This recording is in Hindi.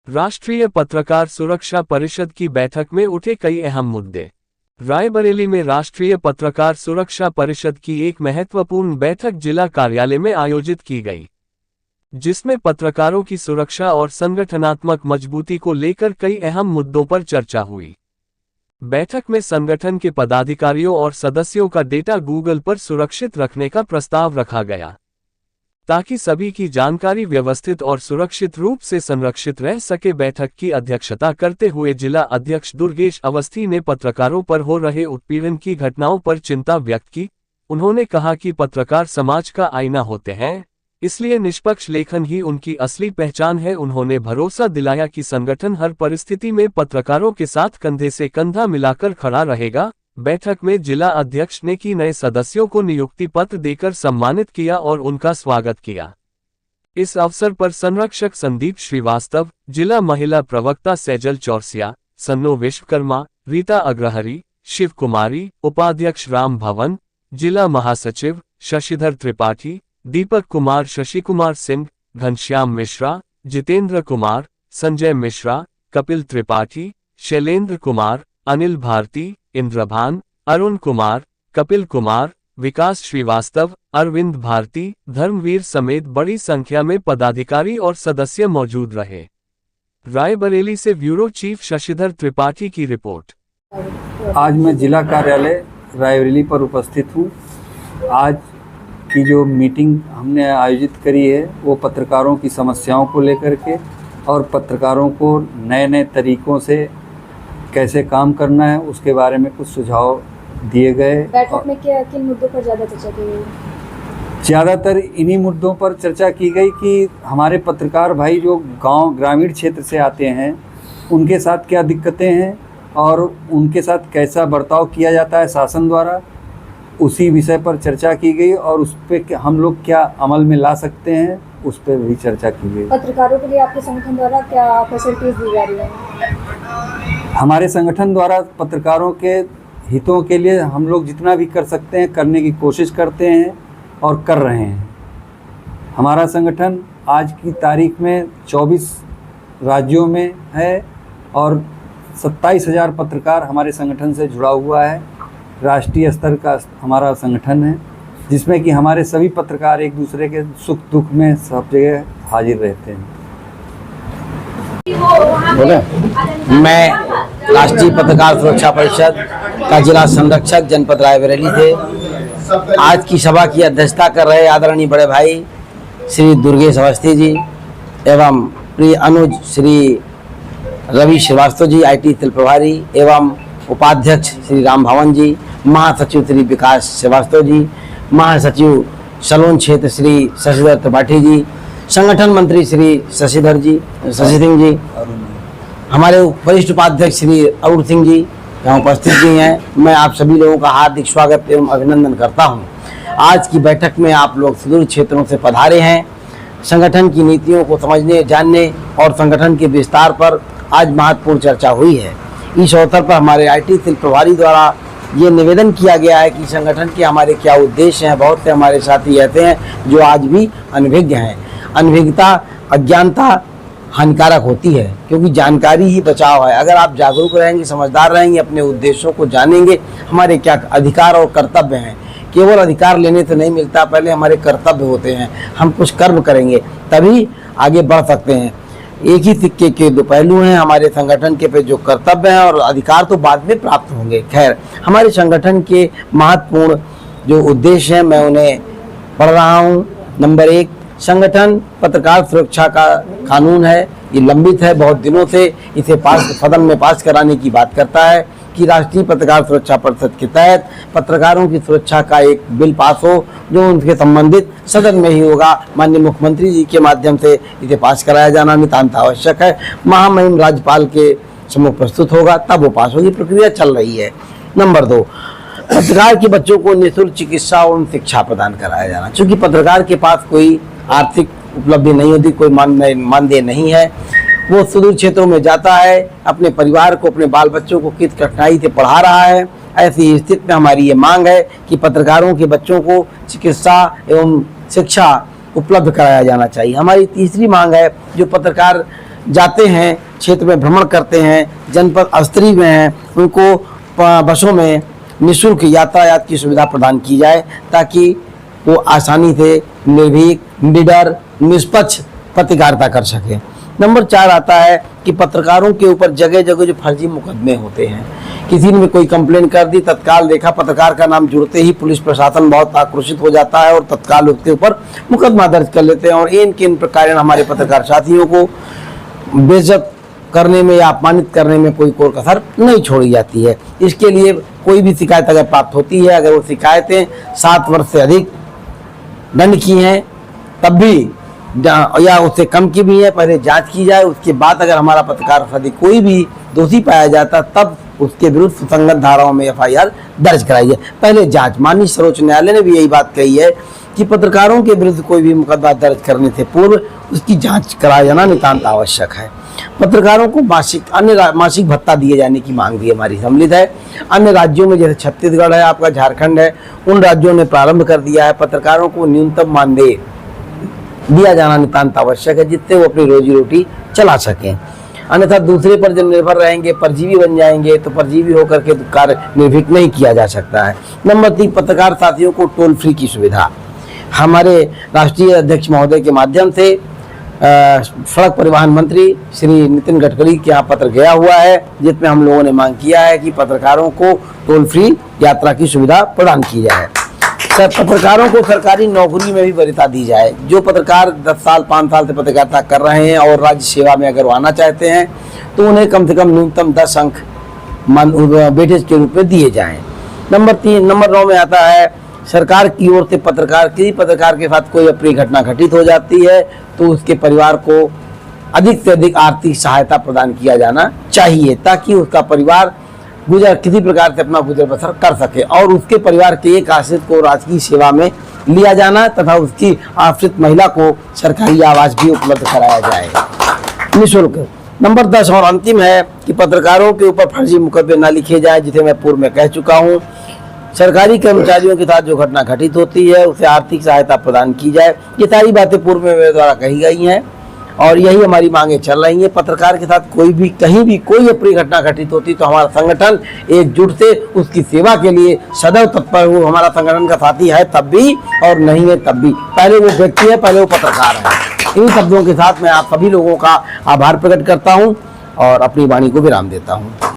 राष्ट्रीय पत्रकार सुरक्षा परिषद की बैठक में उठे कई अहम मुद्दे। रायबरेली में राष्ट्रीय पत्रकार सुरक्षा परिषद की एक महत्वपूर्ण बैठक जिला कार्यालय में आयोजित की गई, जिसमें पत्रकारों की सुरक्षा और संगठनात्मक मजबूती को लेकर कई अहम मुद्दों पर चर्चा हुई। बैठक में संगठन के पदाधिकारियों और सदस्यों का डेटा गूगल पर सुरक्षित रखने का प्रस्ताव रखा गया, ताकि सभी की जानकारी व्यवस्थित और सुरक्षित रूप से संरक्षित रह सके। बैठक की अध्यक्षता करते हुए जिला अध्यक्ष दुर्गेश अवस्थी ने पत्रकारों पर हो रहे उत्पीड़न की घटनाओं पर चिंता व्यक्त की। उन्होंने कहा कि पत्रकार समाज का आईना होते हैं, इसलिए निष्पक्ष लेखन ही उनकी असली पहचान है। उन्होंने भरोसा दिलाया कि संगठन हर परिस्थिति में पत्रकारों के साथ कंधे से कंधा मिलाकर खड़ा रहेगा। बैठक में जिला अध्यक्ष ने की नए सदस्यों को नियुक्ति पत्र देकर सम्मानित किया और उनका स्वागत किया। इस अवसर पर संरक्षक संदीप श्रीवास्तव, जिला महिला प्रवक्ता सैजल चौरसिया, सन्नो विश्वकर्मा, रीता अग्रहरी, शिव कुमारी, उपाध्यक्ष राम भवन, जिला महासचिव शशिधर त्रिपाठी, दीपक कुमार, शशि कुमार सिंह, घनश्याम मिश्रा, जितेंद्र कुमार, संजय मिश्रा, कपिल त्रिपाठी, शैलेंद्र कुमार, अनिल भारती, इंद्रभान, अरुण कुमार, कपिल कुमार, विकास श्रीवास्तव, अरविंद भारती, धर्मवीर समेत बड़ी संख्या में पदाधिकारी और सदस्य मौजूद रहे। रायबरेली से ब्यूरो चीफ शशिधर त्रिपाठी की रिपोर्ट। आज मैं जिला कार्यालय रायबरेली पर उपस्थित हूँ। आज की जो मीटिंग हमने आयोजित करी है वो पत्रकारों की समस्याओं को लेकर के और पत्रकारों को नए नए तरीक़ों से कैसे काम करना है उसके बारे में कुछ सुझाव दिए गए। बैठक में किन मुद्दों पर ज़्यादा चर्चा की गई? ज़्यादातर इन्हीं मुद्दों पर चर्चा की गई कि हमारे पत्रकार भाई जो ग्रामीण क्षेत्र से आते हैं उनके साथ क्या दिक्कतें हैं और उनके साथ कैसा बर्ताव किया जाता है शासन द्वारा, उसी विषय पर चर्चा की गई और उस पर हम लोग क्या अमल में ला सकते हैं उस पर भी चर्चा की गई। पत्रकारों के लिए आपके संगठन द्वारा क्या फैसिलिटीज दी जा रही है? हमारे संगठन द्वारा पत्रकारों के हितों के लिए हम लोग जितना भी कर सकते हैं करने की कोशिश करते हैं और कर रहे हैं। हमारा संगठन आज की तारीख में 24 राज्यों में है और 27,000 पत्रकार हमारे संगठन से जुड़ा हुआ है। राष्ट्रीय स्तर का हमारा संगठन है जिसमें कि हमारे सभी पत्रकार एक दूसरे के सुख दुख में सब जगह हाजिर रहते हैं। मैं राष्ट्रीय पत्रकार सुरक्षा परिषद का जिला संरक्षक जनपद रायबरेली से आज की सभा की अध्यक्षता कर रहे आदरणीय बड़े भाई श्री दुर्गेश अवस्थी जी एवं प्रिय अनुज श्री रवि श्रीवास्तव जी IT सेल प्रभारी एवं उपाध्यक्ष श्री राम भवन जी, महासचिव श्री विकास श्रीवास्तव जी, महासचिव सलोन क्षेत्र श्री शशिधर त्रिपाठी जी, संगठन मंत्री श्री शशि सिंह जी, हमारे वरिष्ठ उपाध्यक्ष श्री अरुण सिंह जी यहाँ उपस्थित भी हैं। मैं आप सभी लोगों का हार्दिक स्वागत एवं अभिनंदन करता हूँ। आज की बैठक में आप लोग सुदूर क्षेत्रों से पधारे हैं। संगठन की नीतियों को समझने, जानने और संगठन के विस्तार पर आज महत्वपूर्ण चर्चा हुई है। इस अवसर पर हमारे IT सेल प्रभारी द्वारा ये निवेदन किया गया है कि संगठन के हमारे क्या उद्देश्य हैं। बहुत से हमारे साथी ऐसे हैं जो आज भी अनभिज्ञ हैं। अनभिज्ञता, अज्ञानता हानिकारक होती है क्योंकि जानकारी ही बचाव है। अगर आप जागरूक रहेंगे, समझदार रहेंगे, अपने उद्देश्यों को जानेंगे, हमारे क्या अधिकार और कर्तव्य हैं। केवल अधिकार लेने से नहीं मिलता, पहले हमारे कर्तव्य होते हैं। हम कुछ कर्म करेंगे तभी आगे बढ़ सकते हैं। एक ही सिक्के के दो पहलू हैं। हमारे संगठन के पे जो कर्तव्य हैं और अधिकार तो बाद में प्राप्त होंगे। खैर, हमारे संगठन के महत्वपूर्ण जो उद्देश्य हैं मैं उन्हें पढ़ रहा हूँ। नंबर 1, संगठन पत्रकार सुरक्षा का कानून है, ये लंबित है बहुत दिनों से। इसे सदन में पास कराने की बात करता है कि राष्ट्रीय पत्रकार सुरक्षा परिषद के तहत पत्रकारों की सुरक्षा का एक बिल पास हो जो उनके संबंधित सदन में ही होगा। माननीय मुख्यमंत्री जी के माध्यम से इसे पास कराया जाना नितांत आवश्यक है। महामहिम राज्यपाल के सम्मुख प्रस्तुत होगा, तब वो पास होगी। प्रक्रिया चल रही है। नंबर 2, पत्रकार के बच्चों को निःशुल्क चिकित्सा और शिक्षा प्रदान कराया जाना। चूँकि पत्रकार के पास कोई आर्थिक उपलब्धि नहीं होती, कोई मानदेय नहीं है, वो सुदूर क्षेत्रों में जाता है, अपने परिवार को, अपने बाल बच्चों को किस कठिनाई से पढ़ा रहा है। ऐसी स्थिति में हमारी ये मांग है कि पत्रकारों के बच्चों को चिकित्सा एवं शिक्षा उपलब्ध कराया जाना चाहिए। हमारी तीसरी मांग है जो पत्रकार जाते हैं, क्षेत्र में भ्रमण करते हैं, जनपद स्तरीय में हैं, उनको बसों में निःशुल्क यातायात की सुविधा प्रदान की जाए ताकि वो आसानी से निर्भीक, निडर, निष्पक्ष पत्रकारिता कर सके। नंबर 4 आता है कि पत्रकारों के ऊपर जगह जगह जो फर्जी मुकदमे होते हैं, किसी ने कोई कंप्लेन कर दी, तत्काल देखा पत्रकार का नाम जुड़ते ही पुलिस प्रशासन बहुत आक्रोशित हो जाता है और तत्काल उसके ऊपर मुकदमा दर्ज कर लेते हैं और इन प्रकार हमारे पत्रकार साथियों को बेइज्जत करने में या अपमानित करने में कोई कसर नहीं छोड़ी जाती है। इसके लिए कोई भी शिकायत अगर प्राप्त होती है, अगर वो शिकायतें 7 वर्ष से अधिक दंड की हैं तब भी या उससे कम की भी है, पहले जांच की जाए, उसके बाद अगर हमारा पत्रकार साथी कोई भी दोषी पाया जाता तब उसके विरुद्ध सुसंगत धाराओं में FIR दर्ज कराई जाए। पहले जांच, माननीय सर्वोच्च न्यायालय ने भी यही बात कही है कि पत्रकारों के विरुद्ध कोई भी मुकदमा दर्ज करने से पूर्व उसकी जांच कराया जाना नितांत आवश्यक है। पत्रकारों को मासिक भत्ता दिए जाने की मांग भी हमारी सम्मिलित है। अन्य राज्यों में जैसे छत्तीसगढ़ है, आपका झारखंड है, उन राज्यों ने प्रारंभ कर दिया है। पत्रकारों को न्यूनतम मानदेय दिया जाना नितांत आवश्यक है जिससे वो अपनी रोजी रोटी चला सकें। अन्यथा दूसरे पर जब निर्भर रहेंगे, परजीवी बन जाएंगे तो परजीवी होकर के कार्य निर्भीक नहीं किया जा सकता है। नंबर 3, पत्रकार साथियों को टोल फ्री की सुविधा। हमारे राष्ट्रीय अध्यक्ष महोदय के माध्यम से सड़क परिवहन मंत्री श्री नितिन गडकरी के यहाँ पत्र गया हुआ है जिसमें हम लोगों ने मांग किया है कि पत्रकारों को टोल फ्री यात्रा की सुविधा प्रदान की जाए। पत्रकारों को सरकारी नौकरी में भी वरीयता दी जाए। जो पत्रकार 10 साल 5 साल से पत्रकारिता कर रहे हैं और राज्य सेवा में अगर वो आना चाहते हैं तो उन्हें कम से कम न्यूनतम 10 अंक वेटेज के रूप में दिए जाएं। नंबर 9 में आता है सरकार की ओर से किसी पत्रकार के साथ कोई अप्रिय घटना घटित हो जाती है तो उसके परिवार को अधिक से अधिक आर्थिक सहायता प्रदान किया जाना चाहिए ताकि उसका परिवार किसी प्रकार से अपना गुजर बसर कर सके और उसके परिवार के एक आश्रित को राजकीय सेवा में लिया जाना तथा उसकी आश्रित महिला को सरकारी आवास भी उपलब्ध कराया जाएगा निःशुल्क। नंबर 10 और अंतिम है कि पत्रकारों के ऊपर फर्जी मुकदमे न लिखे जाए, जिसे मैं पूर्व में कह चुका हूँ। सरकारी कर्मचारियों के साथ जो घटना घटित होती है उसे आर्थिक सहायता प्रदान की जाए। ये सारी बातें पूर्व में मेरे द्वारा कही गई हैं और यही हमारी मांगे चल रही हैं। पत्रकार के साथ कोई भी कहीं भी कोई अप्रिय घटना घटित होती तो हमारा संगठन एकजुट से उसकी सेवा के लिए सदैव तत्पर हो। हमारा संगठन का साथी है तब भी और नहीं है तब भी, पहले वो व्यक्ति है, पहले वो पत्रकार है। इन शब्दों के साथ मैं आप सभी लोगों का आभार प्रकट करता हूँ और अपनी वाणी को विराम देता हूँ।